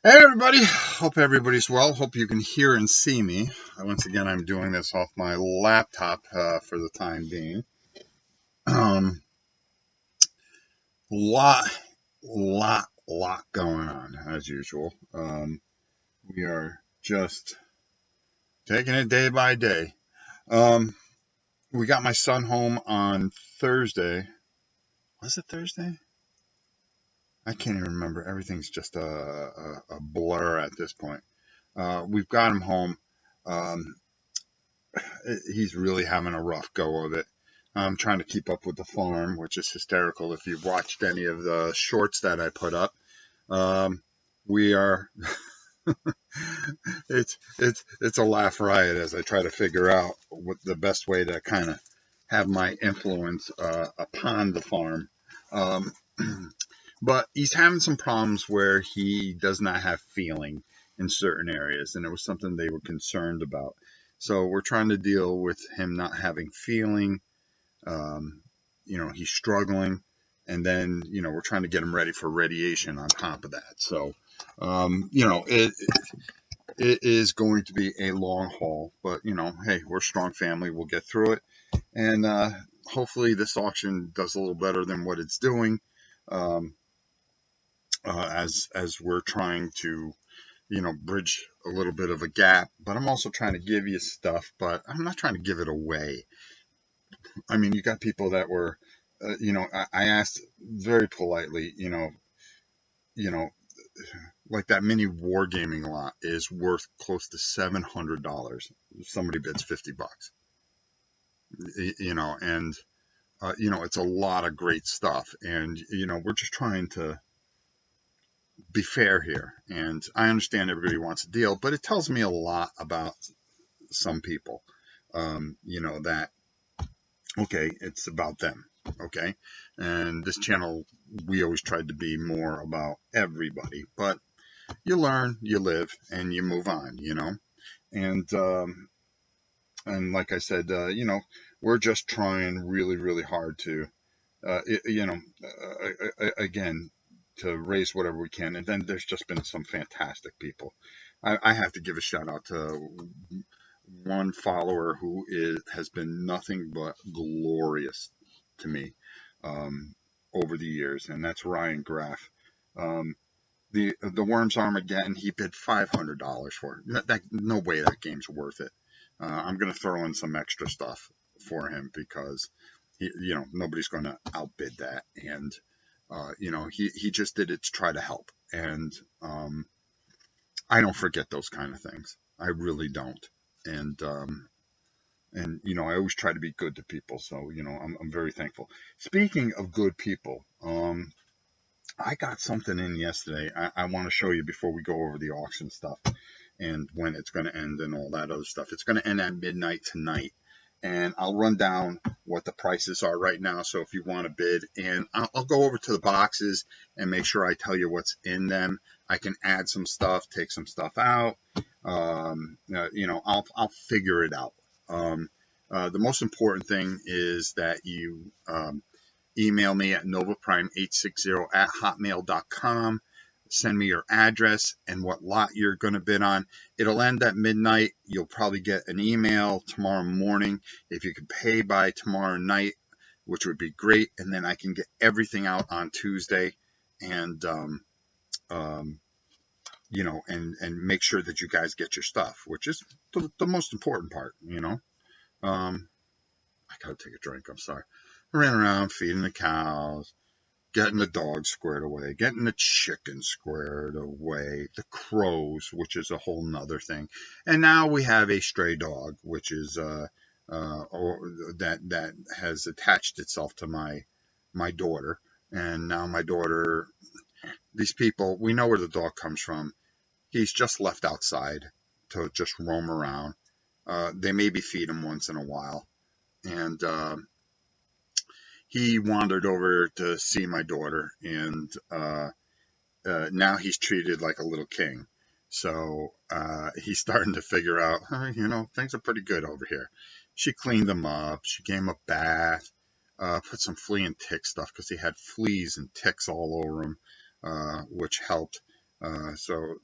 Hey everybody, hope everybody's well. Hope you can hear and see me. Once again, I'm doing this off my laptop for the time being. Um, lot, lot going on as usual. We are just taking it day by day. Um, we got my son home on Thursday. Was it Thursday? I can't even remember. Everything's just a blur at this point. We've got him home. Um, he's really having a rough go of it. I'm trying to keep up with the farm, which is hysterical. If you've watched any of the shorts that I put up, we are. it's a laugh riot as I try to figure out what the best way to kind of have my influence upon the farm. Um, but he's having some problems where he does not have feeling in certain areas, and it was something they were concerned about. So we're trying to deal with him not having feeling. Um, he's struggling, and then we're trying to get him ready for radiation on top of that. So it is going to be a long haul, but hey, we're a strong family. We'll get through it, and hopefully this auction does a little better than what it's doing. Um, as we're trying to bridge a little bit of a gap, but I'm also trying to give you stuff, but I'm not trying to give it away. I mean, you got people that were, I asked very politely, you know, like that mini wargaming lot is worth close to $700. Somebody bids $50, and it's a lot of great stuff, and we're just trying to be fair here. And I understand everybody wants a deal, but it tells me a lot about some people, that, okay, it's about them. Okay. And this channel, we always tried to be more about everybody, but you learn, you live, and you move on, and like I said, we're just trying really, really hard to, again, to raise whatever we can. And then there's just been some fantastic people. I have to give a shout out to one follower who has been nothing but glorious to me um, over the years, and that's Ryan Graff. Um, the Worms Armageddon, he bid $500 for it. No way that game's worth it. I'm going to throw in some extra stuff for him because nobody's going to outbid that, and he just did it to try to help, and I don't forget those kind of things. I really don't, and I always try to be good to people, so I'm very thankful. Speaking of good people, I got something in yesterday. I want to show you before we go over the auction stuff and when it's going to end and all that other stuff. It's going to end at midnight tonight, and I'll run down what the prices are right now. So if you want to bid, and I'll go over to the boxes and make sure I tell you what's in them. I can add some stuff, take some stuff out. I'll figure it out. The most important thing is that you email me at novaprime860@hotmail.com. Send me your address and what lot you're going to bid on. It'll end at midnight. You'll probably get an email tomorrow morning. If you could pay by tomorrow night, which would be great, and then I can get everything out on Tuesday, and and make sure that you guys get your stuff, which is the most important part. I gotta take a drink. I'm sorry. I ran around feeding the cows, getting the dogs squared away, getting the chickens squared away, the crows, which is a whole nother thing. And now we have a stray dog, which is that has attached itself to my daughter. And now my daughter, these people, we know where the dog comes from. He's just left outside to just roam around. They maybe feed him once in a while. And he wandered over to see my daughter, and now he's treated like a little king. So he's starting to figure out, things are pretty good over here. She cleaned him up. She gave him a bath, put some flea and tick stuff because he had fleas and ticks all over him, which helped. So,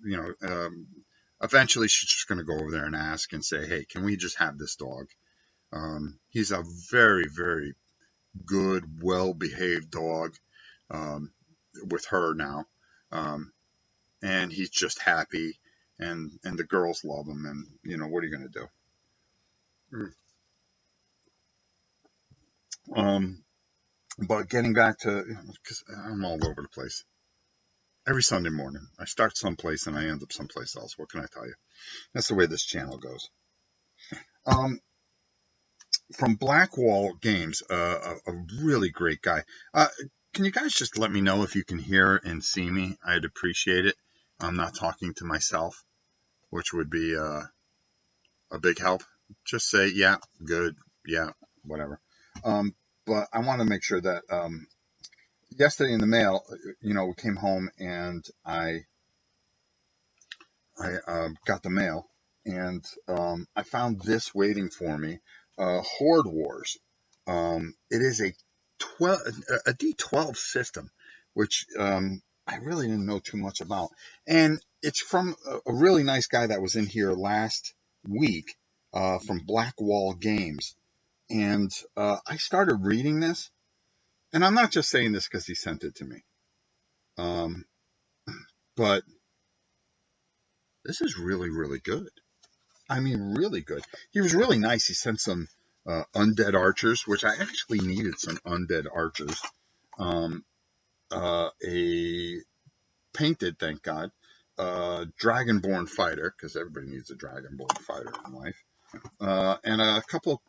eventually she's just going to go over there and ask and say, hey, can we just have this dog? He's a very, very good, well-behaved dog um, with her now. Um, and he's just happy, and the girls love him, and, what are you going to do? Um, but getting back to, because I'm all over the place. Every Sunday morning, I start someplace and I end up someplace else. What can I tell you? That's the way this channel goes. Um, from Blackwall Games, a really great guy. Can you guys just let me know if you can hear and see me? I'd appreciate it. I'm not talking to myself, which would be a big help. Just say, yeah, good, yeah, whatever. Um, but I want to make sure that yesterday in the mail, we came home and I got the mail, and I found this waiting for me. Horde Wars. It is a D12 system, which I really didn't know too much about, and it's from a really nice guy that was in here last week from Blackwall Games, and I started reading this, and I'm not just saying this because he sent it to me, um, but this is really, really good. I mean, really good. He was really nice. He sent some undead archers, which I actually needed some undead archers. A painted, thank God, dragonborn fighter, because everybody needs a dragonborn fighter in life, and a couple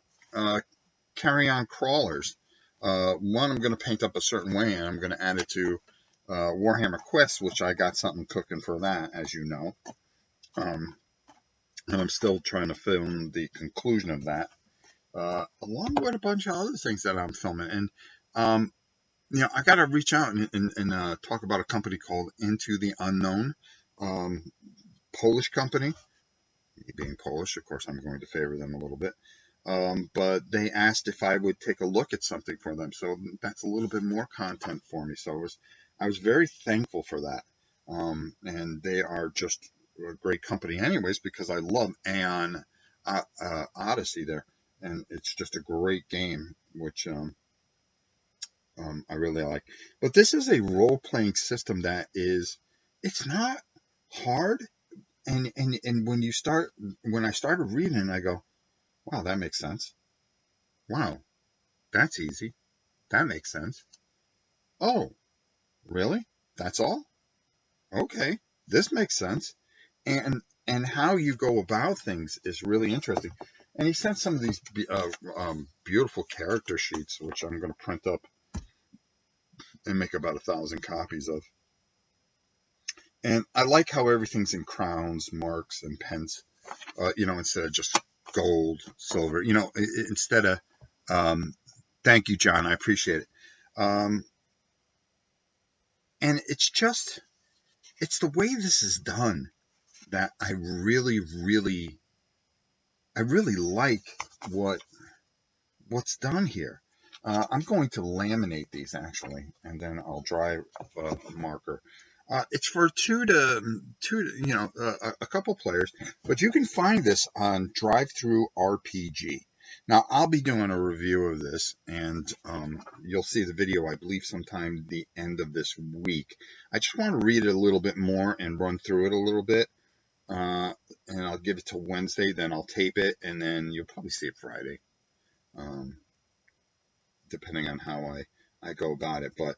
carry-on crawlers. One I'm going to paint up a certain way, and I'm going to add it to Warhammer Quest, which I got something cooking for that, as you know. And I'm still trying to film the conclusion of that, along with a bunch of other things that I'm filming. And, I got to reach out and talk about a company called Into the Unknown, Polish company. Me being Polish, of course, I'm going to favor them a little bit. But they asked if I would take a look at something for them. So that's a little bit more content for me. So I was very thankful for that. And they are just a great company anyways, because I love Aeon Odyssey there. And it's just a great game, which I really like. But this is a role-playing system that it's not hard. And when I started reading, I go, wow, that makes sense. Wow, that's easy. That makes sense. Oh, really? That's all? Okay, this makes sense. And how you go about things is really interesting. And he sent some of these beautiful character sheets, which I'm going to print up and make about 1,000 copies of. And I like how everything's in crowns, marks, and pence. Instead of just gold, silver. Instead of. Thank you, John. I appreciate it. Um, and it's the way this is done that I really like what's done here. I'm going to laminate these actually, and then I'll dry a marker. It's for a couple players, but you can find this on Drive-Through RPG. Now I'll be doing a review of this, and you'll see the video, I believe, sometime the end of this week. I just want to read it a little bit more and run through it a little bit, and I'll give it till Wednesday. Then I'll tape it, and then you'll probably see it Friday. Um, Depending on how I go about it. But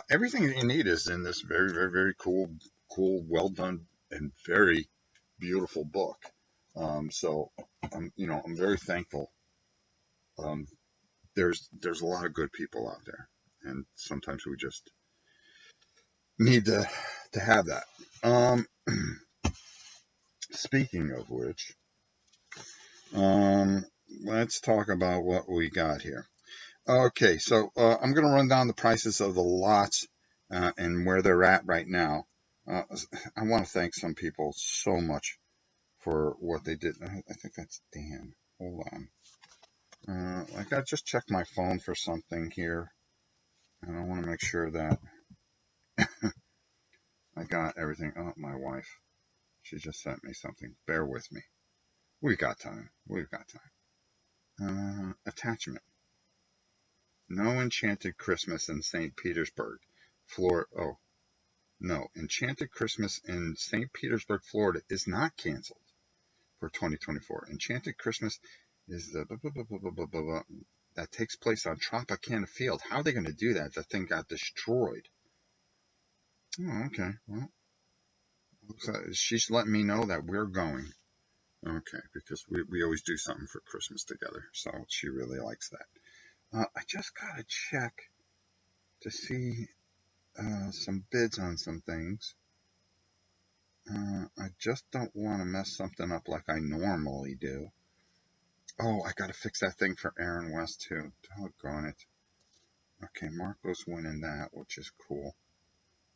everything that you need is in this very, very, very cool, well done, and very beautiful book. So I'm very thankful. Um, there's a lot of good people out there, and sometimes we just need to have that. Speaking of which, let's talk about what we got here. Okay, so I'm going to run down the prices of the lots and where they're at right now. I want to thank some people so much for what they did. I think that's Dan. Hold on. I got to just check my phone for something here. And I want to make sure that I got everything. Oh, my wife. She just sent me something. Bear with me. We've got time. We've got time. Attachment. No Enchanted Christmas in St. Petersburg, Florida. Oh, no. Enchanted Christmas in St. Petersburg, Florida is not canceled for 2024. Enchanted Christmas is the blah, blah, blah, blah, blah, blah, blah, that takes place on Tropicana Field. How are they going to do that? The thing got destroyed. Oh, okay. Well, she's letting me know that we're going. Okay, because we always do something for Christmas together. So she really likes that. I just got to check to see some bids on some things. I just don't want to mess something up like I normally do. Oh, I got to fix that thing for Aaron West too. Doggone it. Okay, Marco's winning that, which is cool.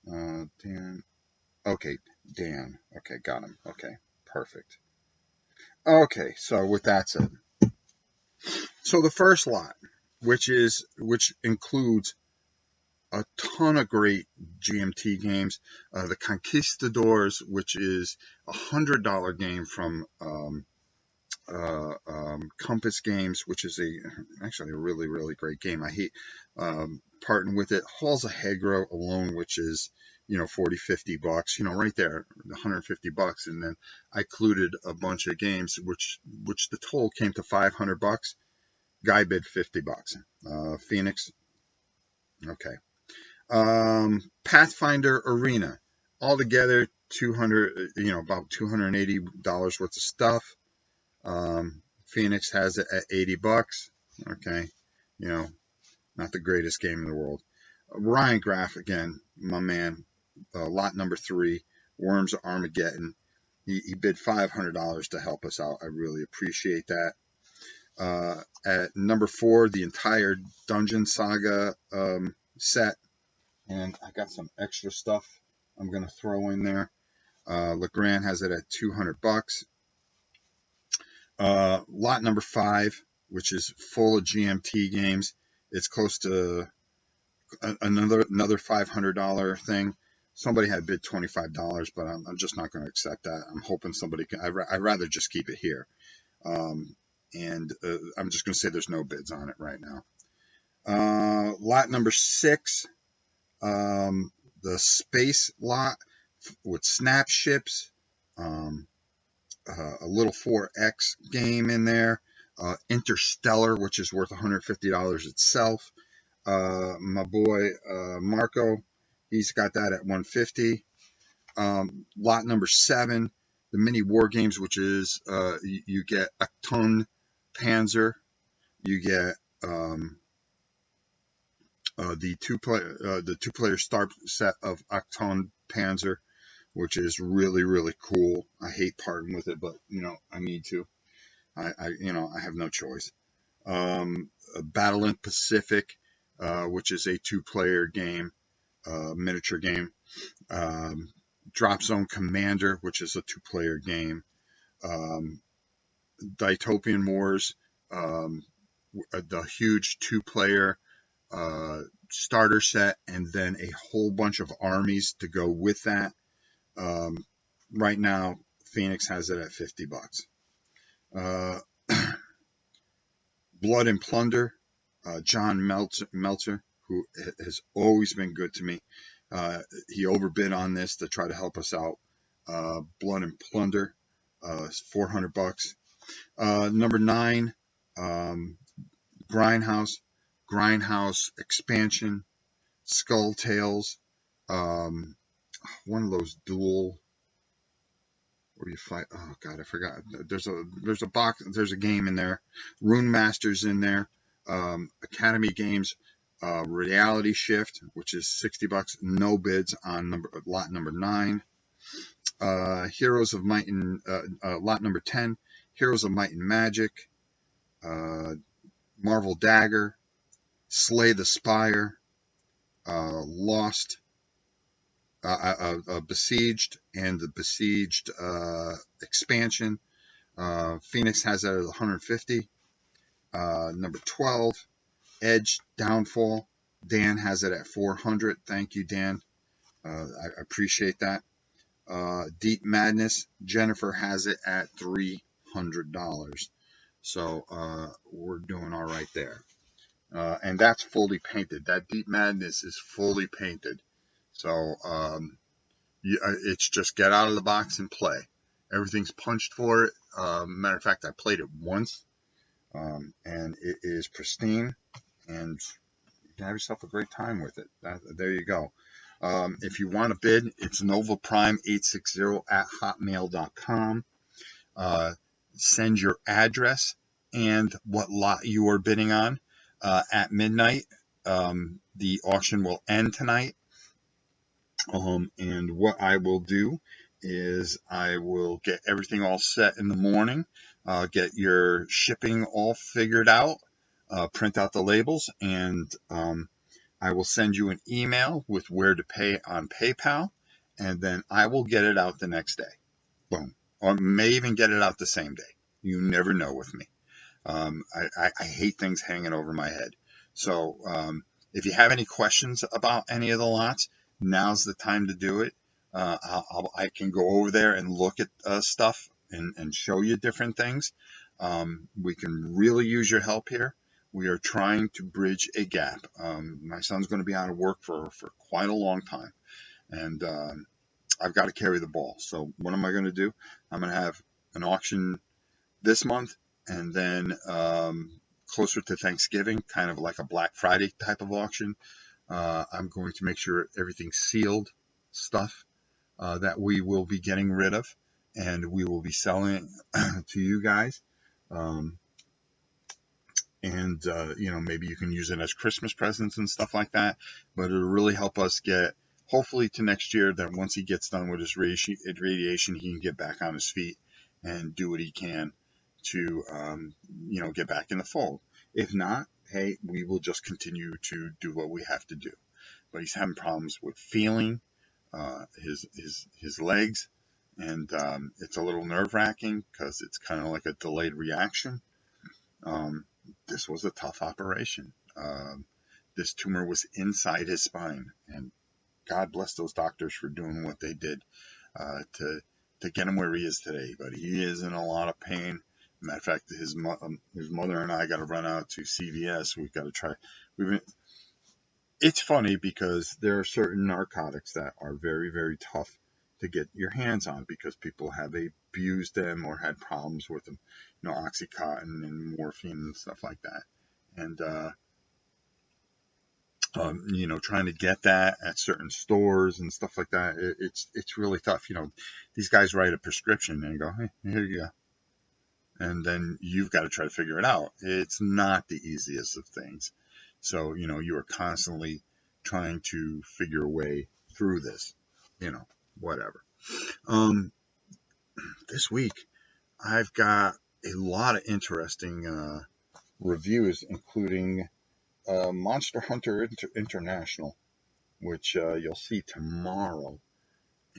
Dan. Okay, Dan. Okay, got him. Okay, perfect. Okay, so with that said, so the first lot, which includes a ton of great GMT games, the Conquistadors, which is $100 game from Compass Games, which is actually a really, really great game. I hate parting with it. Halls of Hagro alone, which is, $40-50, right there, $150, and then I included a bunch of games, which the total came to $500. Guy bid $50. Phoenix, okay. Pathfinder Arena, altogether about $280 worth of stuff. Phoenix has it at $80. Okay, not the greatest game in the world. Ryan Graff, again, my man, lot number 3, Worms of Armageddon. He bid $500 to help us out. I really appreciate that. At number 4, the entire Dungeon Saga set, and I got some extra stuff I'm going to throw in there. LeGrand has it at $200. Lot number 5, which is full of GMT games, it's close to another $500 thing. Somebody had bid $25, but I'm just not going to accept that. I'm hoping somebody can. I'd rather just keep it here. And I'm just going to say there's no bids on it right now. Lot number 6, the space lot with snap ships, a little 4X game in there, Interstellar, which is worth $150 itself. My boy Marco, he's got that at $150. Lot number 7, the mini war games, which is you get Achtung Panzer, you get the two-player start set of Achtung Panzer, which is really, really cool. I hate parting with it, but I need to. I have no choice. Battle in Pacific, which is a 2-player game, miniature game. Drop Zone Commander, which is a 2-player game. Dystopian Wars, the huge 2-player starter set, and then a whole bunch of armies to go with that. Right now, Phoenix has it at $50. Blood and Plunder, John Meltzer, who has always been good to me. He overbid on this to try to help us out. Blood and Plunder, $400. Number 9, Grindhouse expansion, Skull Tales, one of those dual. Where you fight? Oh God, I forgot. There's a box. There's a game in there. Rune Masters in there. Academy Games, Reality Shift, which is $60. No bids on lot number 9. Heroes of Might and lot number 10. Heroes of Might and Magic. Marvel Dagger. Slay the Spire. Lost. Besieged and the Besieged expansion. Phoenix has that at $150. Number 12, Edge Downfall. Dan has it at $400. Thank you, Dan. I appreciate that. Deep Madness, Jennifer has it at $300. So we're doing all right there. And that's fully painted. That Deep Madness is fully painted. So it's just get out of the box and play. Everything's punched for it. Matter of fact, I played it once, and it is pristine, and you can have yourself a great time with it. There you go. If you want to bid, it's novaprime860 at hotmail.com. Send your address and what lot you are bidding on at midnight. The auction will end tonight. And what I will do is I will get everything all set in the morning, get your shipping all figured out, print out the labels, and I will send you an email with where to pay on PayPal, and then I will get it out the next day. Boom. Or may even get it out the same day. You never know with me. I hate things hanging over my head. So if you have any questions about any of the lots, now's the time to do it. I can go over there and look at stuff and show you different things. We can really use your help here. We are trying to bridge a gap. My son's going to be out of work for quite a long time, and I've got to carry the ball. So what am I going to do? I'm going to have an auction this month, and then closer to Thanksgiving, kind of like a Black Friday type of auction. I'm going to make sure everything's sealed stuff that we will be getting rid of, and we will be selling to you guys. And maybe you can use it as Christmas presents and stuff like that. But it'll really help us get, hopefully, to next year, that once he gets done with his radiation, he can get back on his feet and do what he can to get back in the fold. If not, hey, we will just continue to do what we have to do. But he's having problems with feeling his legs, and it's a little nerve-wracking because it's kind of like a delayed reaction. This was a tough operation. This tumor was inside his spine, and God bless those doctors for doing what they did to get him where he is today. But he is in a lot of pain. Matter of fact, his mother and I got to run out to CVS. We've got to try. It's funny because there are certain narcotics that are very, very tough to get your hands on because people have abused them or had problems with them. Oxycontin and morphine and stuff like that. And trying to get that at certain stores and stuff like that, it's really tough. These guys write a prescription and go, hey, here you go. And then you've got to try to figure it out. It's not the easiest of things. So, you are constantly trying to figure a way through this, whatever. This week, I've got a lot of interesting reviews, including Monster Hunter International, which you'll see tomorrow.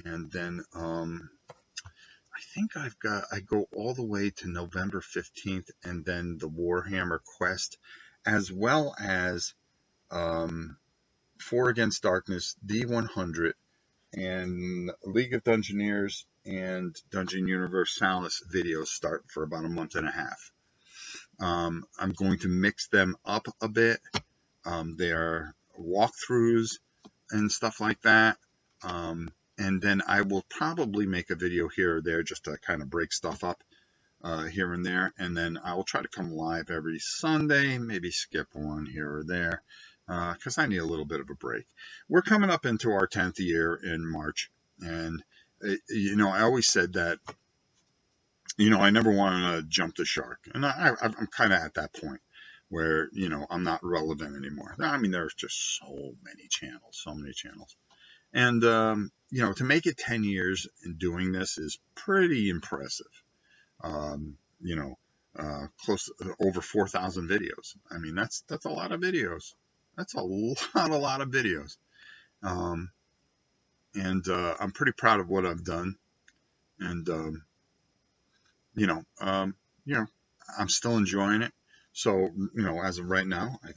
And then I think I go all the way to November 15th, and then the Warhammer Quest, as well as 4 Against Darkness, D100, and League of Dungeoneers and Dungeon Universalis videos start for about a month and a half. I'm going to mix them up a bit. They are walkthroughs and stuff like that. And then I will probably make a video here or there just to kind of break stuff up here and there. And then I will try to come live every Sunday, maybe skip one here or there, because I need a little bit of a break. We're coming up into our 10th year in March. And, I always said that, I never want to jump the shark. And I'm kind of at that point where, I'm not relevant anymore. I mean, there's just so many channels. And, to make it 10 years in doing this is pretty impressive. Close to over 4,000 videos. I mean, that's a lot of videos. That's a lot of videos. And I'm pretty proud of what I've done. And, I'm still enjoying it. So, as of right now, I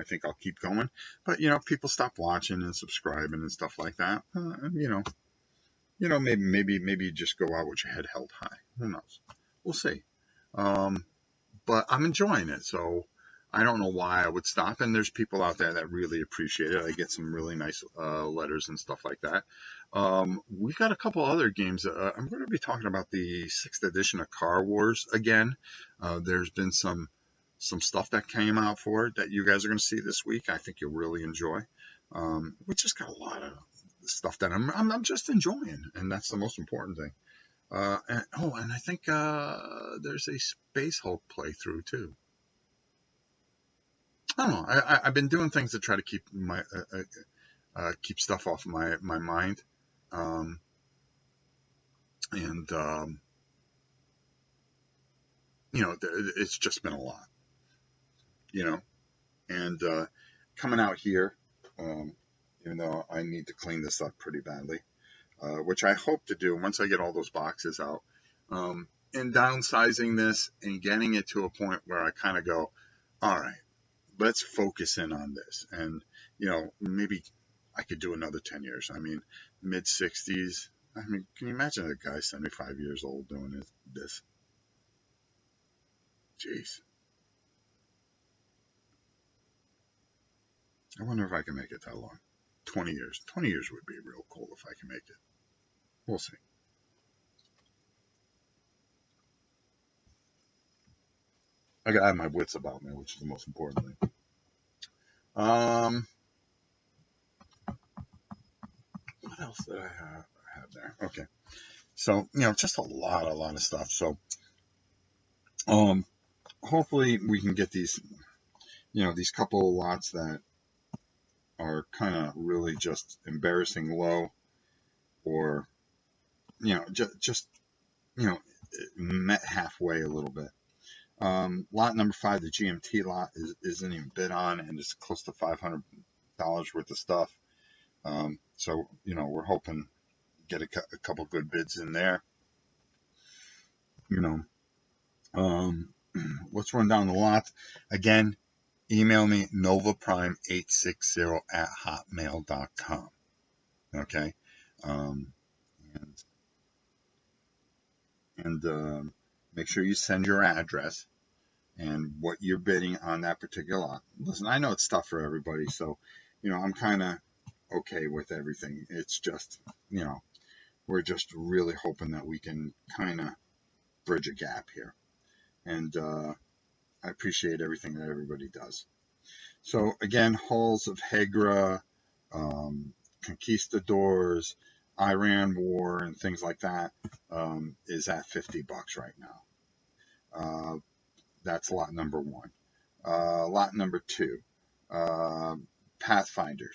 think I'll keep going. But, if people stop watching and subscribing and stuff like that, maybe you just go out with your head held high. Who knows? We'll see. But I'm enjoying it, so I don't know why I would stop. And there's people out there that really appreciate it. I get some really nice letters and stuff like that. We got a couple other games. I'm going to be talking about the 6th edition of Car Wars again. There's been some stuff that came out for it that you guys are going to see this week. I think you'll really enjoy. We just got a lot of stuff that I'm just enjoying, and that's the most important thing. And I think there's a Space Hulk playthrough too. I don't know. I've been doing things to try to keep keep stuff off my mind, um, and it's just been a lot, you know. And coming out here, even though I need to clean this up pretty badly, which I hope to do once I get all those boxes out. And downsizing this and getting it to a point where I kind of go, all right, let's focus in on this. And, maybe I could do another 10 years. I mean, mid 60s. I mean, can you imagine a guy 75 years old doing this? Jeez. I wonder if I can make it that long. 20 years. 20 years would be real cool if I can make it. We'll see. I gotta have my wits about me, which is the most important thing. What else did I have there? Okay, so just a lot of stuff. So, hopefully we can get these, these couple of lots that are kind of really just embarrassing low, or just met halfway a little bit. Lot number 5, the GMT lot, isn't even bid on, and it's close to $500 worth of stuff. So we're hoping to get a couple good bids in there. Let's run down the lot again. Email me novaprime860@hotmail.com. Okay, and make sure you send your address and what you're bidding on that particular lot. Listen, I know it's tough for everybody, so I'm kind of okay with everything. It's just we're just really hoping that we can kind of bridge a gap here, and I appreciate everything that everybody does. So again, Halls of Hegra, Conquistadors, Iran War, and things like that is at $50 right now. That's lot number 1. Lot number 2, Pathfinder,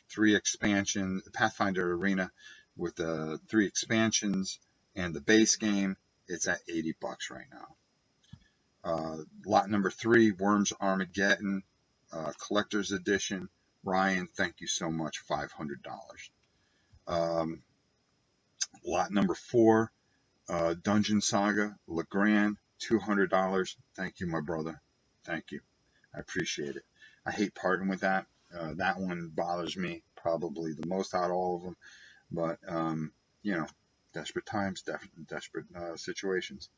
Pathfinder Arena with the 3 expansions and the base game. It's at $80 right now. Lot number 3, Worms Armageddon, Collector's Edition. Ryan, thank you so much, $500. Lot number 4, Dungeon Saga, Legrand, $200. Thank you, my brother. Thank you. I appreciate it. I hate parting with that. That one bothers me probably the most out of all of them. But, desperate times, desperate situations.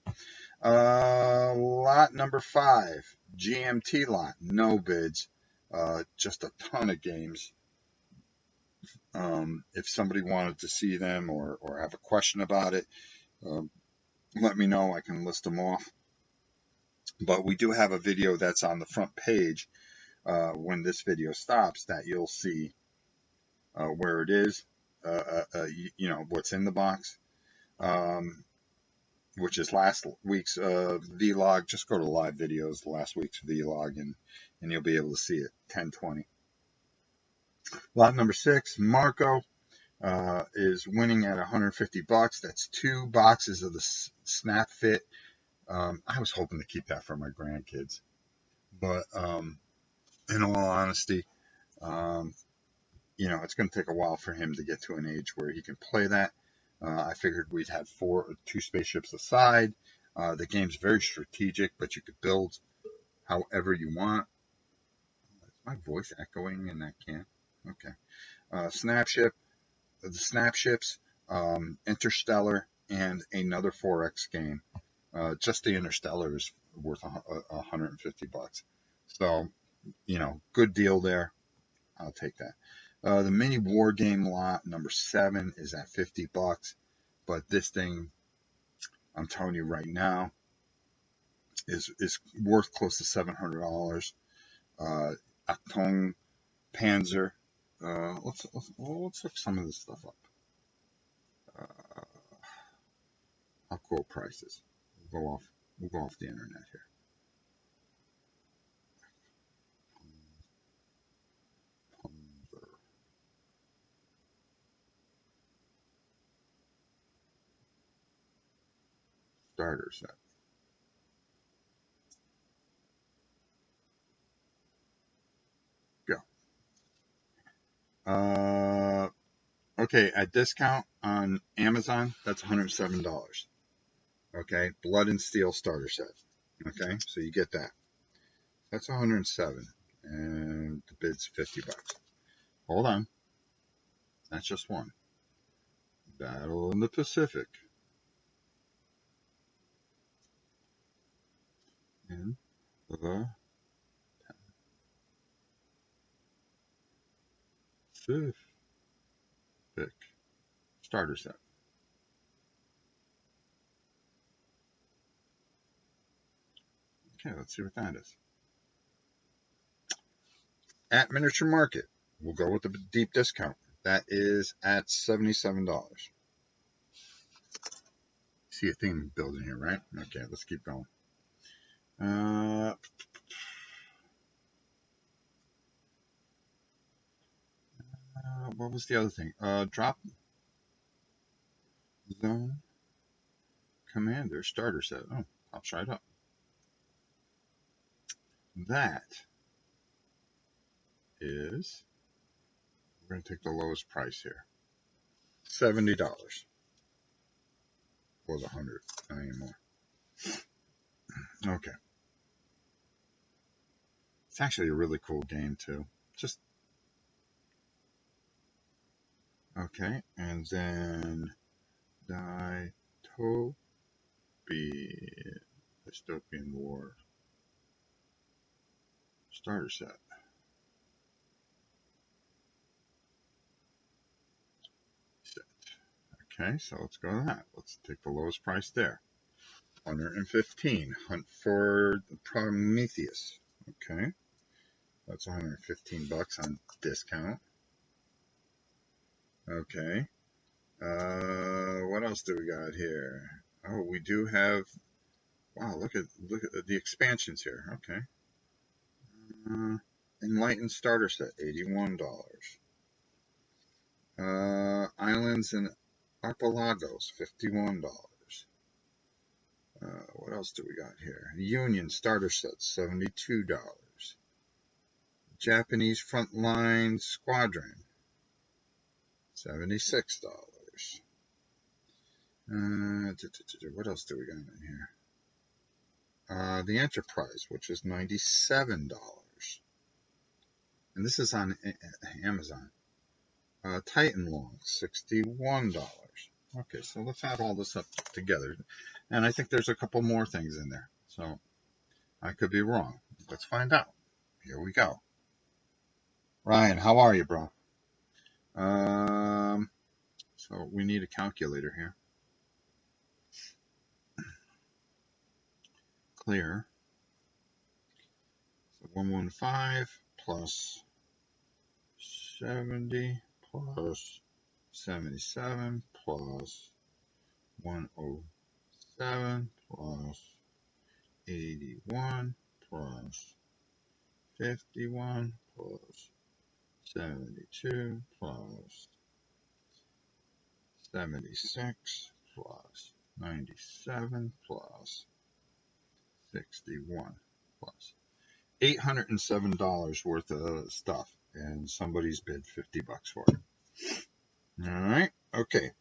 Lot number 5, GMT lot, no bids. Just a ton of games. If somebody wanted to see them or have a question about it, let me know. I can list them off. But we do have a video that's on the front page when this video stops that you'll see where it is, what's in the box, which is last week's vlog. Just go to live videos, last week's vlog, and you'll be able to see it. 1020. Lot number 6, Marco, is winning at $150. That's 2 boxes of the Snap Fit. I was hoping to keep that for my grandkids, but in all honesty, it's going to take a while for him to get to an age where he can play that. I figured we'd have 2 spaceships aside. The game's very strategic, but you could build however you want. Is my voice echoing in that can? Okay. Snapship, the Snapships, Interstellar, and another 4X game. Just the Interstellar is worth $150. So, good deal there. I'll take that. The mini war game lot number 7 is at $50, but this thing, I'm telling you right now, is worth close to $700. Achtung Panzer. Let's look some of this stuff up. I'll quote prices. We'll go off the internet here. Panzer. Starter set. Go. Okay, at discount on Amazon, that's $107. Okay, Blood and Steel starter set. Okay, so you get that. That's $107, and the bid's $50. Hold on, that's just one. Battle in the Pacific. In the Pacific starter set. Okay, let's see what that is. At Miniature Market, we'll go with the deep discount. That is at $77. See a theme building here, right? Okay, let's keep going. What was the other thing? Drop Zone Commander starter set. Oh, pops right up. That is, we're going to take the lowest price here. $70. Was $100, not anymore. Okay. It's actually a really cool game too. Just okay, and then Dystopian War starter set. Okay, so let's go to that. Let's take the lowest price there. $115. Hunt for Prometheus. Okay, that's $115 on discount. Okay. What else do we got here? Oh, we do have. Wow, look at the expansions here. Okay. Enlightened starter set, $81. Islands and Archipelagos, $51. What else do we got here? Union starter set, $72. Japanese Frontline Squadron, $76. What else do we got in here? The Enterprise, which is $97. And this is on Amazon. Titan Long, $61. Okay, so let's add all this up together. And I think there's a couple more things in there. So I could be wrong. Let's find out. Here we go. Ryan, how are you, bro? So we need a calculator here. Clear. So 115 plus 70 plus 77 plus 107 plus 81 plus 51 plus 72 plus 76 plus 97 plus 61 plus $807 worth of stuff, and somebody's bid $50 for it. All right, okay.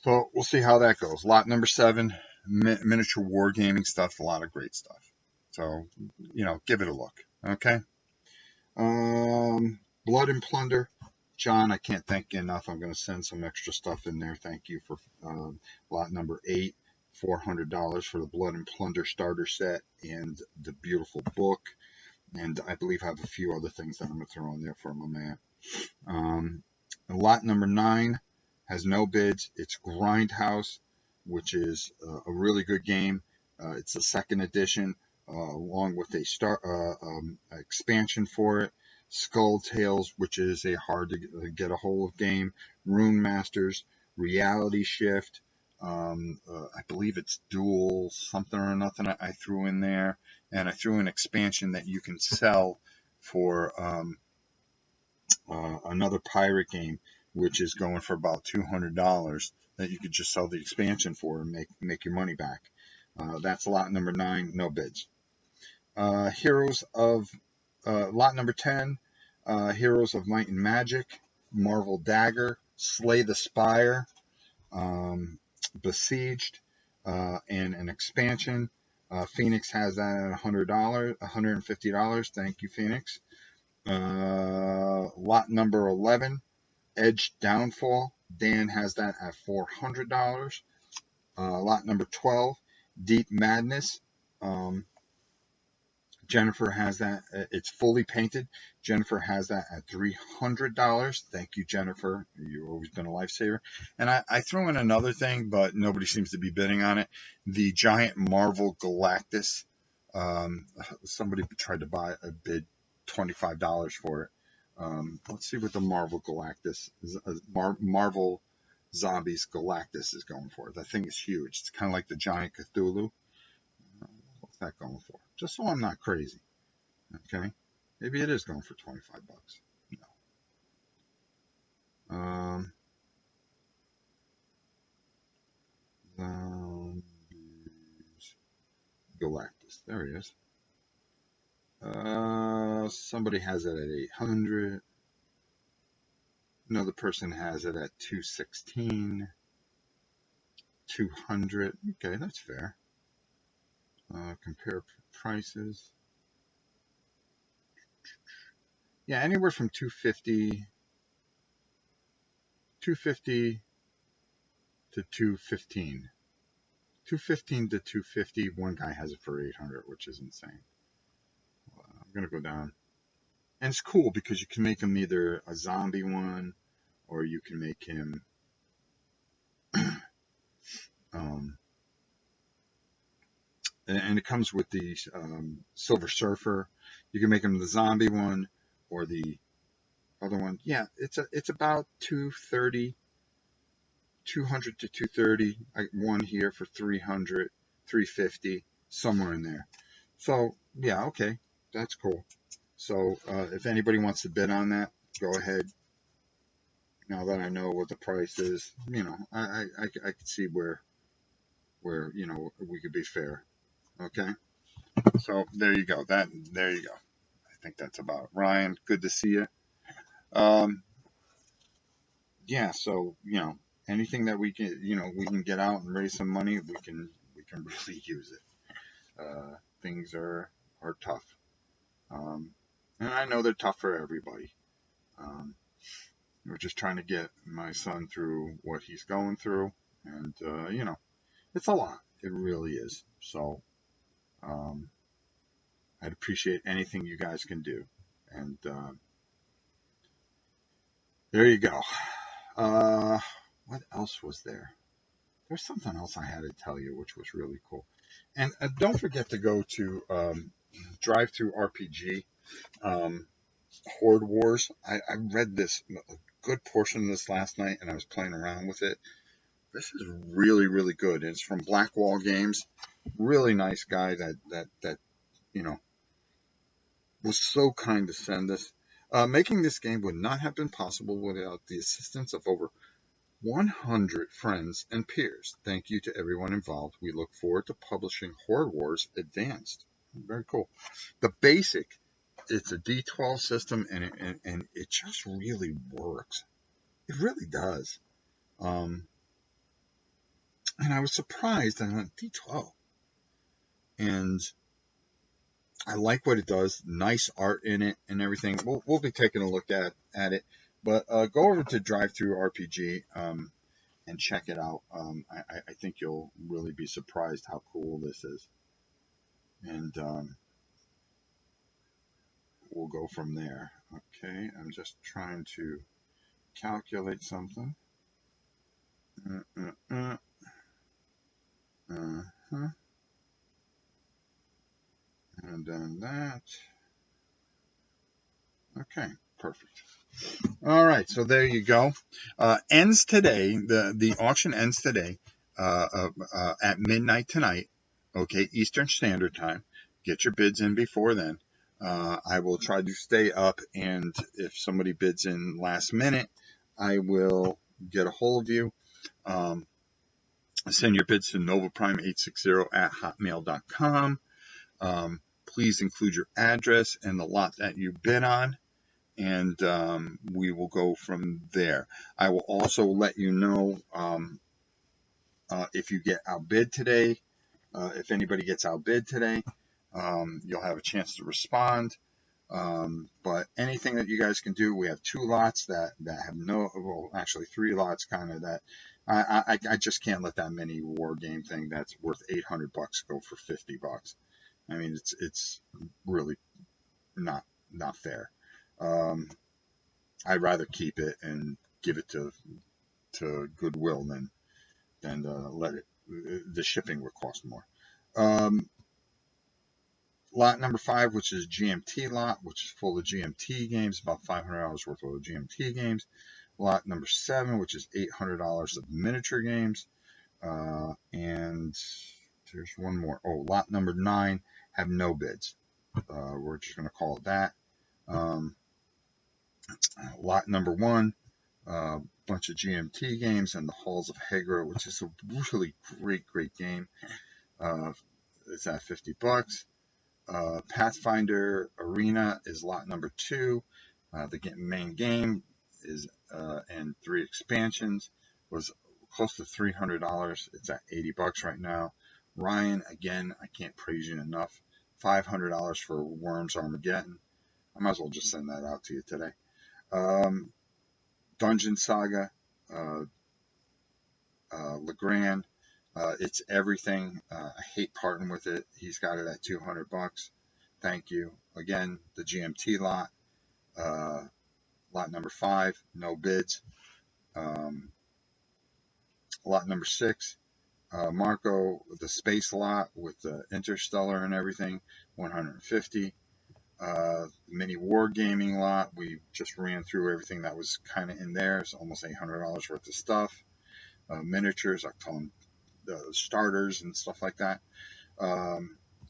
So we'll see how that goes. Lot number 7, miniature wargaming stuff, a lot of great stuff. So, give it a look. Okay. Blood and Plunder. John, I can't thank you enough. I'm going to send some extra stuff in there. Thank you for lot number 8, $400 for the Blood and Plunder starter set and the beautiful book. And I believe I have a few other things that I'm going to throw in there for my man. Lot number 9 has no bids. It's Grindhouse, which is a really good game. It's the second edition, along with a expansion for it. Skull Tales, which is a hard to get a hold of game. Rune Masters, Reality Shift. I believe it's Duel something or nothing I threw in there, and I threw an expansion that you can sell for another pirate game, which is going for about $200 that you could just sell the expansion for and make your money back. That's lot number 9, no bids. Lot number 10, Heroes of Might and Magic, Marvel Dagger, Slay the Spire, Besieged, and an expansion. Phoenix has that at $150. Thank you, Phoenix. Lot number 11, Edge Downfall. Dan has that at $400. Lot number 12, Deep Madness. Jennifer has that. It's fully painted. Jennifer has that at $300. Thank you, Jennifer. You've always been a lifesaver. And I threw in another thing, but nobody seems to be bidding on it. The giant Marvel Galactus. Somebody tried to bid $25 for it. Let's see what the Marvel Galactus, Marvel Zombies Galactus is going for. That thing is huge. It's kind of like the giant Cthulhu. What's that going for? Just so I'm not crazy. Okay. Maybe it is going for $25. No. Galactus. There he is. Somebody has it at 800. Another person has it at 216. 200. Okay, that's fair. Compare prices. Yeah, anywhere from 250 to 215. 215 to 250. One guy has it for 800, which is insane. I'm gonna go down, and it's cool because you can make him either a zombie one, or you can make him and it comes with the Silver Surfer. You can make him the zombie one or the other one. Yeah, it's about 230, 200 to 230. One here for 300, 350, somewhere in there. So yeah, okay, that's cool. So if anybody wants to bid on that, go ahead. Now that I know what the price is, I could see where we could be fair. Okay, so there you go. There you go. I think that's about it. Ryan, good to see you. Yeah, so anything that we can get out and raise some money, we can really use it. Things are tough, and I know they're tough for everybody. We're just trying to get my son through what he's going through, and it's a lot. It really is. So I'd appreciate anything you guys can do, and there you go. What else was there? There's something else I had to tell you, which was really cool. And don't forget to go to Drive Through RPG, Horde Wars. I read a good portion of this last night, and I was playing around with it. This is really, really good. It's from Blackwall Games. Really nice guy that was so kind to send this. Making this game would not have been possible without the assistance of over 100 friends and peers. Thank you to everyone involved. We look forward to publishing Horde Wars Advanced. Very cool. The basic, it's a D12 system, and it just really works. It really does. And I was surprised on D12. And I like what it does. Nice art in it and everything. We'll be taking a look at it. But go over to Drive-Thru RPG and check it out. I think you'll really be surprised how cool this is. And we'll go from there. Okay, I'm just trying to calculate something. Uh-huh. And then that. Okay, perfect. All right, so there you go. Ends today. The auction ends today at midnight tonight. Okay, Eastern Standard Time. Get your bids in before then. I will try to stay up, and if somebody bids in last minute, I will get a hold of you. Send your bids to novaprime860@hotmail.com. Please include your address and the lot that you bid on, and we will go from there. I will also let you know if you get outbid today. If anybody gets outbid today, you'll have a chance to respond. But anything that you guys can do, we have 2 lots that have well, actually 3 lots kind of that I just can't let that mini war game thing that's worth $800 go for $50. I mean, it's really not fair. I'd rather keep it and give it to Goodwill than let it. The shipping would cost more. Lot number 5, which is GMT lot, which is full of GMT games, about $500 worth of GMT games. Lot number 7, which is $800 of miniature games. And there's one more. Oh, lot number 9 have no bids. We're just going to call it that. Lot number 1, bunch of GMT games, and the Halls of Hegra, which is a really great game. It's at $50. Pathfinder Arena is lot number 2. The main game is and 3 expansions was close to $300. It's at $80 right now. Ryan, again, I can't praise you enough. $500 for Worms Armageddon. I might as well just send that out to you today. Dungeon Saga, Legrand. It's everything. I hate parting with it. He's got it at $200. Thank you. Again, the GMT lot. Lot number 5, no bids. Lot number 6, Marco, the space lot with the Interstellar and everything, $150. Mini Wargaming lot, we just ran through everything that was kind of in there. It's almost $800 worth of stuff. Miniatures, I call them the starters and stuff like that.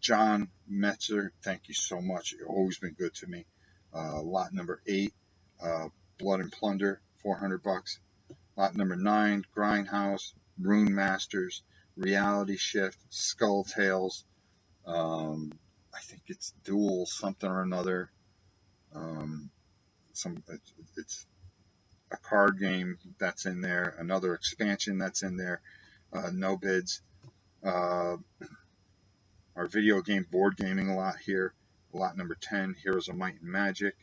John Metzer, thank you so much. You've always been good to me. Lot number 8, Blood and Plunder, $400. Lot number 9, Grindhouse, Rune Masters, Reality Shift, Skull Tales. I think it's Duel something or another. It's a card game that's in there. Another expansion that's in there. No bids. Our video game board gaming lot here. Lot number 10, Heroes of Might and Magic,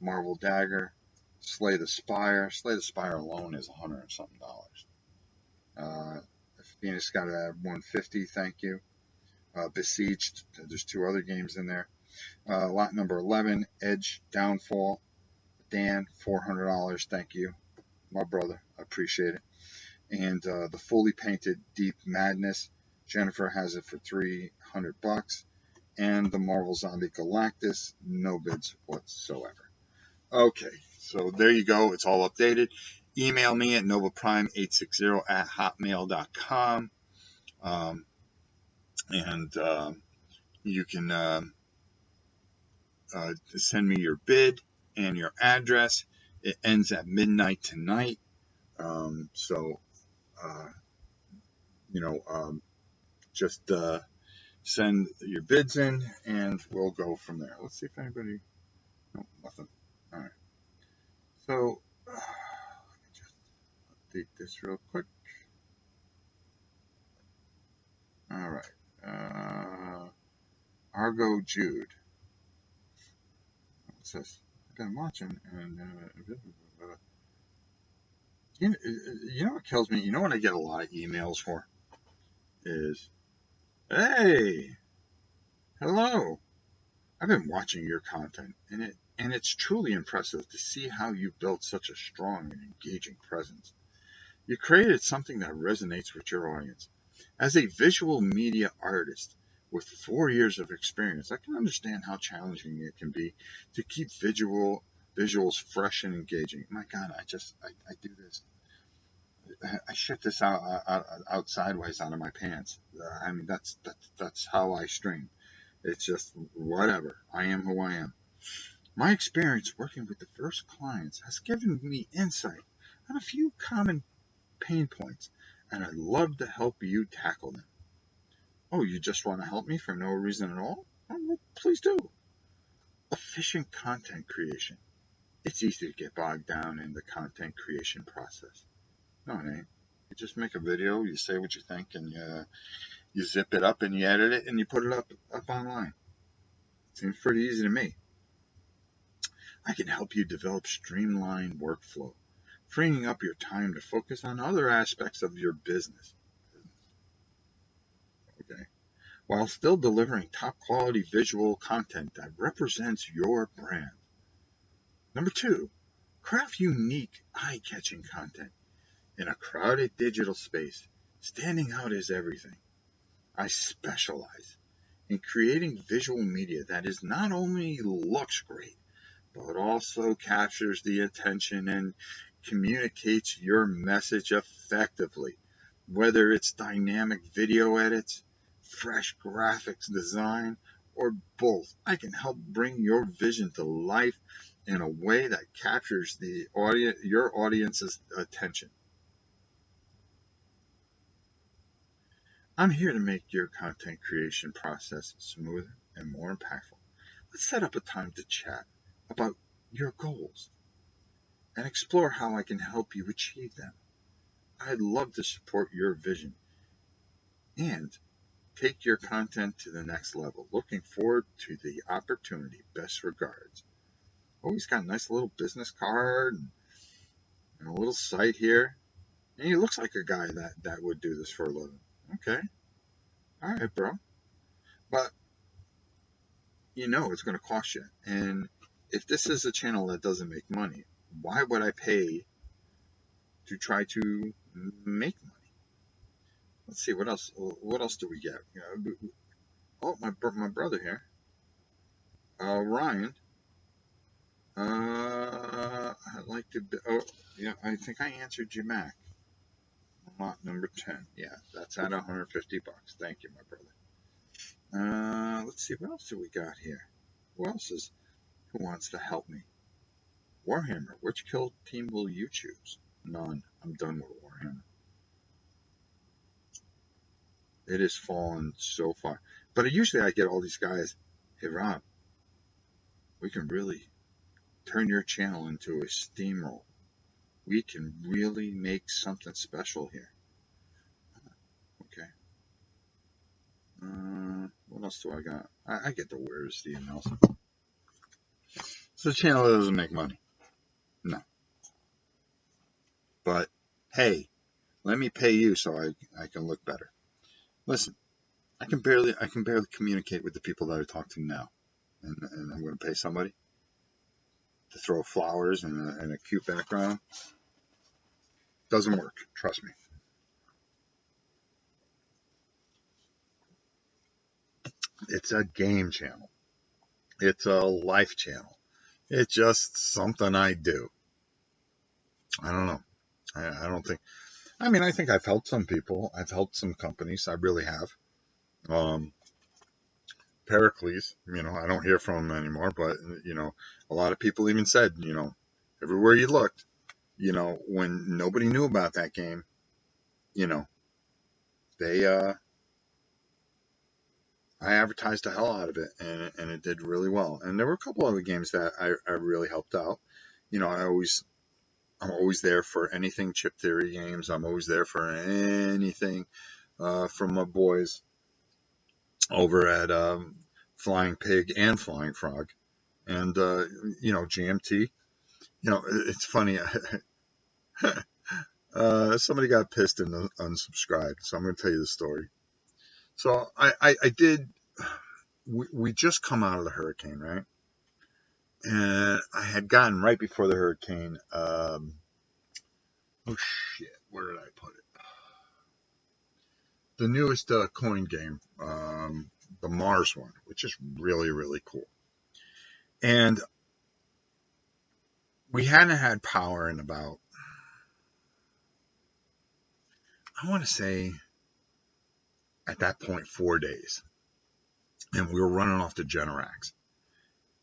Marvel Dagger, Slay the Spire. Slay the Spire alone is $100 and something. Phoenix got it at $150. Thank you. Besieged. There's 2 other games in there. Lot number 11, Edge Downfall. Dan, $400. Thank you, my brother. I appreciate it. And the fully painted Deep Madness. Jennifer has it for $300. And the Marvel Zombie Galactus, no bids whatsoever. Okay, so there you go. It's all updated. Email me at novaprime860@hotmail.com. And you can send me your bid and your address. It ends at midnight tonight. Just send your bids in, and we'll go from there. Let's see if anybody. No, nothing. All right. So let me just update this real quick. All right. Argo Jude. what's this? I've been watching, and you know, you know what kills me? You know what I get a lot of emails for is, hey, hello. I've been watching your content, and it's truly impressive to see how you built such a strong and engaging presence. You created something that resonates with your audience. As a visual media artist with 4 years of experience, I can understand how challenging it can be to keep visuals fresh and engaging. My God, I do this. I shit this out sideways out of my pants. I mean, that's how I stream. It's just whatever. I am who I am. My experience working with diverse clients has given me insight on a few common pain points, and I'd love to help you tackle them. Oh, you just want to help me for no reason at all? Oh, well, please do. Efficient content creation. It's easy to get bogged down in the content creation process. No, it ain't. You just make a video, you say what you think, and you zip it up and you edit it and you put it up online. Seems pretty easy to me. I can help you develop streamlined workflow, freeing up your time to focus on other aspects of your business. Okay. While still delivering top quality visual content that represents your brand. Number 2, craft unique, eye-catching content. In a crowded digital space, standing out is everything. I specialize in creating visual media that is not only looks great, but also captures the attention and communicates your message effectively. Whether it's dynamic video edits, fresh graphics design, or both, I can help bring your vision to life in a way that captures your audience's attention. I'm here to make your content creation process smoother and more impactful. Let's set up a time to chat about your goals and explore how I can help you achieve them. I'd love to support your vision and take your content to the next level. Looking forward to the opportunity. Best regards. Oh, he's got a nice little business card and a little site here. And he looks like a guy that would do this for a living. Okay. All right, bro. But you know it's going to cost you. And if this is a channel that doesn't make money, why would I pay to try to make money? Let's see, what else do we get? Oh, my brother here, Ryan. I'd like to. Oh, yeah, I think I answered you, Mac. Lot number 10. Yeah, that's at $150. Thank you, my brother. Let's see, what else do we got here? Who wants to help me? Warhammer. Which kill team will you choose? None. I'm done with Warhammer. It has fallen so far. But usually I get all these guys, hey Rob, we can really turn your channel into a steamroll. We can really make something special here. Okay. What else do I got? I get the weirdest emails. So the channel doesn't make money. No. But hey, let me pay you so I can look better. Listen, I can barely communicate with the people that I talk to now, and I'm going to pay somebody to throw flowers and a cute background. Doesn't work. Trust me. It's a game channel. It's a life channel. It's just something I do. I don't know. I don't think. I mean, I think I've helped some people. I've helped some companies. I really have. Pericles, I don't hear from him anymore, but, a lot of people even said, everywhere you looked, when nobody knew about that game, they, I advertised the hell out of it, and it did really well. And there were a couple other games that I really helped out. I'm always there for anything Chip Theory games. I'm always there for anything from my boys over at Flying Pig and Flying Frog. And, GMT, it's funny. Somebody got pissed and unsubscribed. So I'm going to tell you the story. So I did, we just come out of the hurricane, right? And I had gotten right before the hurricane, oh shit, where did I put it? The newest coin game, the Mars one, which is really, really cool. And we hadn't had power in about, I want to say at that point, 4 days. And we were running off the Generacs.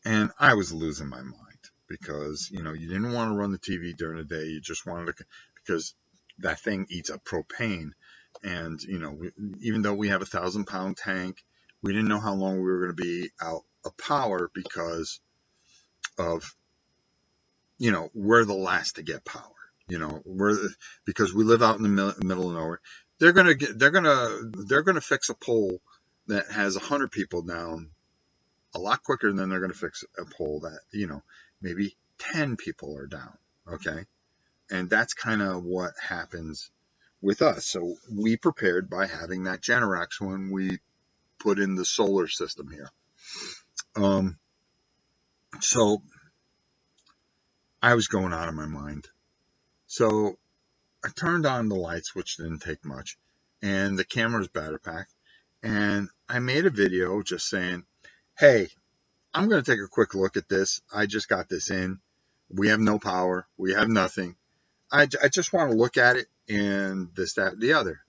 And I was losing my mind because, you didn't want to run the TV during the day. You just wanted to, because that thing eats up propane. And, even though we have 1,000-pound tank, we didn't know how long we were going to be out of power because of, we're the last to get power. Because we live out in the middle of nowhere. They're gonna fix a pole that has 100 people down a lot quicker than they're gonna fix a pole that maybe 10 people are down. Okay, and that's kind of what happens with us. So we prepared by having that Generac when we put in the solar system here. So I was going out of my mind. So I turned on the lights, which didn't take much, and the camera's battery packed. And I made a video just saying, hey, I'm going to take a quick look at this. I just got this in. We have no power. We have nothing. I just want to look at it and this, that, the other.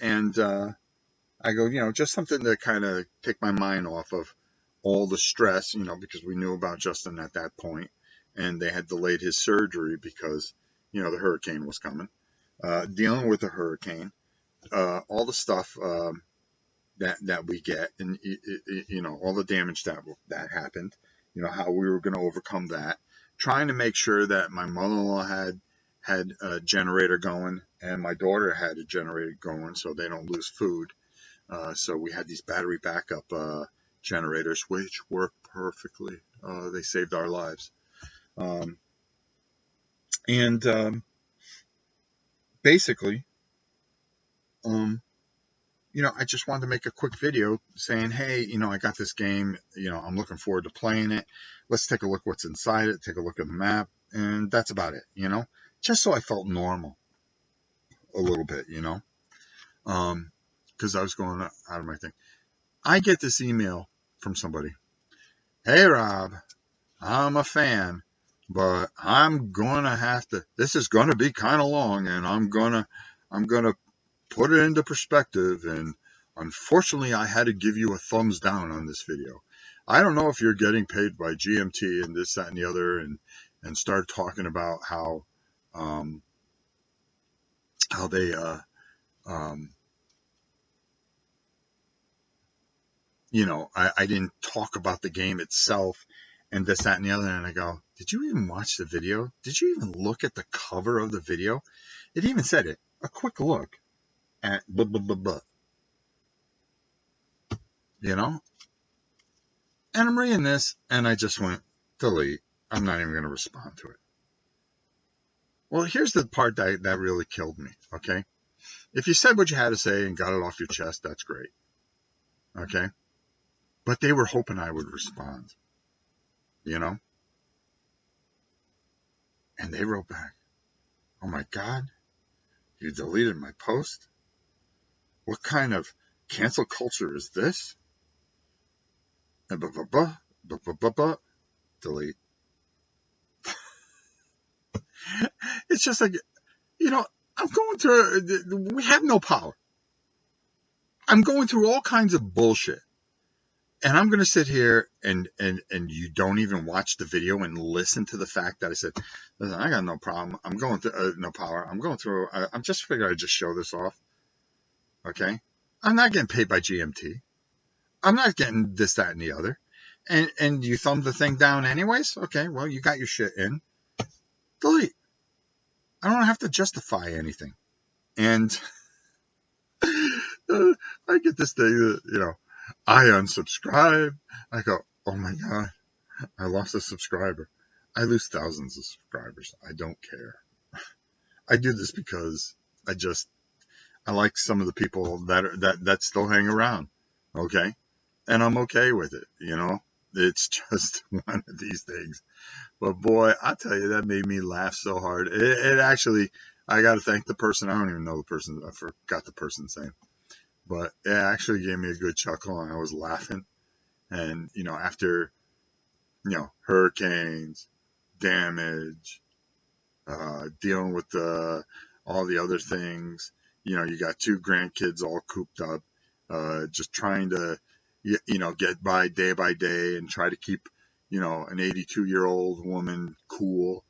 And I go, just something to kind of take my mind off of all the stress, because we knew about Justin at that point, and they had delayed his surgery because, the hurricane was coming. Dealing with the hurricane, all the stuff that we get, and all the damage that happened, how we were going to overcome that. Trying to make sure that my mother-in-law had a generator going, and my daughter had a generator going, so they don't lose food. So we had these battery backup generators, which work perfectly. They saved our lives. Basically, I just wanted to make a quick video saying, hey, I got this game, I'm looking forward to playing it. Let's take a look what's inside it, take a look at the map, and that's about it, just so I felt normal a little bit, because I was going out of my thing. I get this email from somebody. Hey, Rob, I'm a fan, but I'm going to have to, this is going to be kind of long, and I'm going to put it into perspective, and unfortunately I had to give you a thumbs down on this video. I don't know if you're getting paid by GMT and this, that, and the other, and start talking about how they I didn't talk about the game itself and this, that, and the other, and I go, did you even watch the video? Did you even look at the cover of the video? It even said it, a quick look at blah, blah, blah, blah. And I'm reading this, and I just went, delete. I'm not even going to respond to it. Well, here's the part that really killed me, okay? If you said what you had to say and got it off your chest, that's great, okay? But they were hoping I would respond, And they wrote back, oh my God, you deleted my post? What kind of cancel culture is this? And delete. It's just like, I'm going through, we have no power. I'm going through all kinds of bullshit. And I'm going to sit here and you don't even watch the video and listen to the fact that I said, listen, I got no problem. I'm going through no power. I'm going through, I'm just figuring I'd just show this off. Okay. I'm not getting paid by GMT. I'm not getting this, that, and the other. And you thumbed the thing down anyways? Okay. Well, you got your shit in. Delete. I don't have to justify anything. And I get this thing, I unsubscribe. I go, oh my God, I lost a subscriber. I lose thousands of subscribers. I don't care. I do this because I like some of the people that still hang around. Okay. And I'm okay with it. It's just one of these things. But boy, I tell you, that made me laugh so hard. It actually, I got to thank the person. I don't even know the person. I forgot the person's name. But it actually gave me a good chuckle, and I was laughing. And, after, hurricanes, damage, dealing with all the other things, you got 2 grandkids all cooped up, just trying to, get by day and try to keep, an 82-year-old woman cool,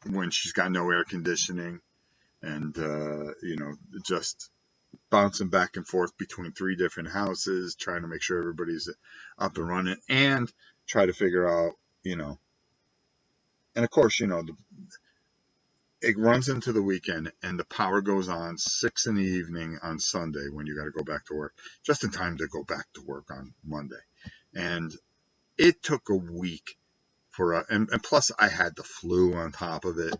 when she's got no air conditioning, and, just bouncing back and forth between 3 different houses, trying to make sure everybody's up and running, and try to figure out, and of course, it runs into the weekend, and the power goes on 6 in the evening on Sunday when you got to go back to work, just in time to go back to work on Monday. And it took a week and plus I had the flu on top of it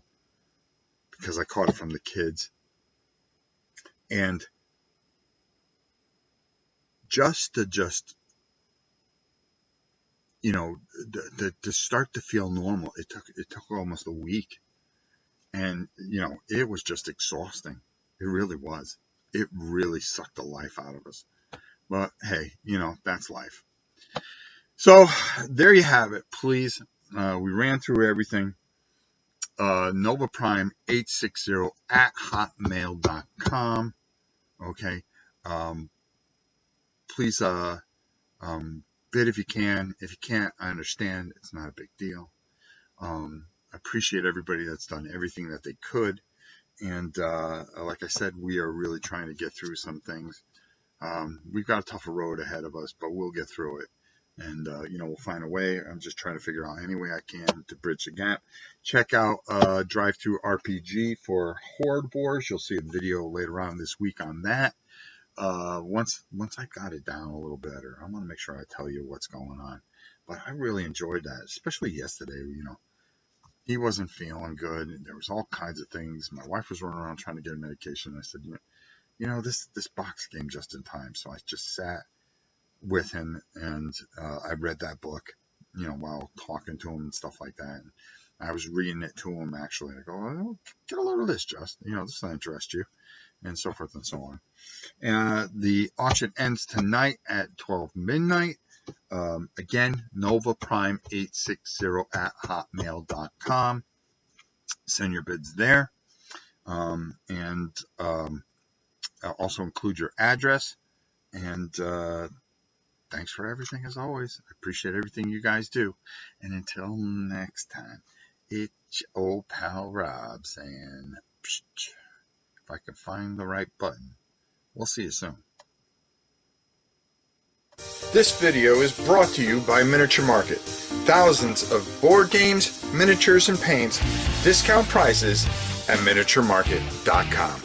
because I caught it from the kids. And just to start to feel normal, it took almost a week. And, it was just exhausting. It really was. It really sucked the life out of us. But hey, that's life. So there you have it. Please, we ran through everything. Nova Prime 860 at hotmail.com. Okay. Please, bid if you can. If you can't, I understand. It's not a big deal. I appreciate everybody that's done everything that they could. And like I said, we are really trying to get through some things. We've got a tougher road ahead of us, but we'll get through it. And, we'll find a way. I'm just trying to figure out any way I can to bridge the gap. Check out Drive-Thru RPG for Horde Wars. You'll see a video later on this week on that. Once I got it down a little better, I want to make sure I tell you what's going on. But I really enjoyed that, especially yesterday. He wasn't feeling good. There was all kinds of things. My wife was running around trying to get a medication. I said, this box game just in time. So I just sat with him and I read that book, while talking to him and stuff like that. And I was reading it to him actually. I go, oh, get a load of this, Just. This will interest you, and so forth and so on. The auction ends tonight at 12 midnight. Again, Nova Prime 860 at hotmail.com. Send your bids there. And also include your address. And thanks for everything as always. I appreciate everything you guys do. And until next time, it's your old pal Rob saying, if I can find the right button, we'll see you soon. This video is brought to you by Miniature Market. Thousands of board games, miniatures, and paints, discount prices at miniaturemarket.com.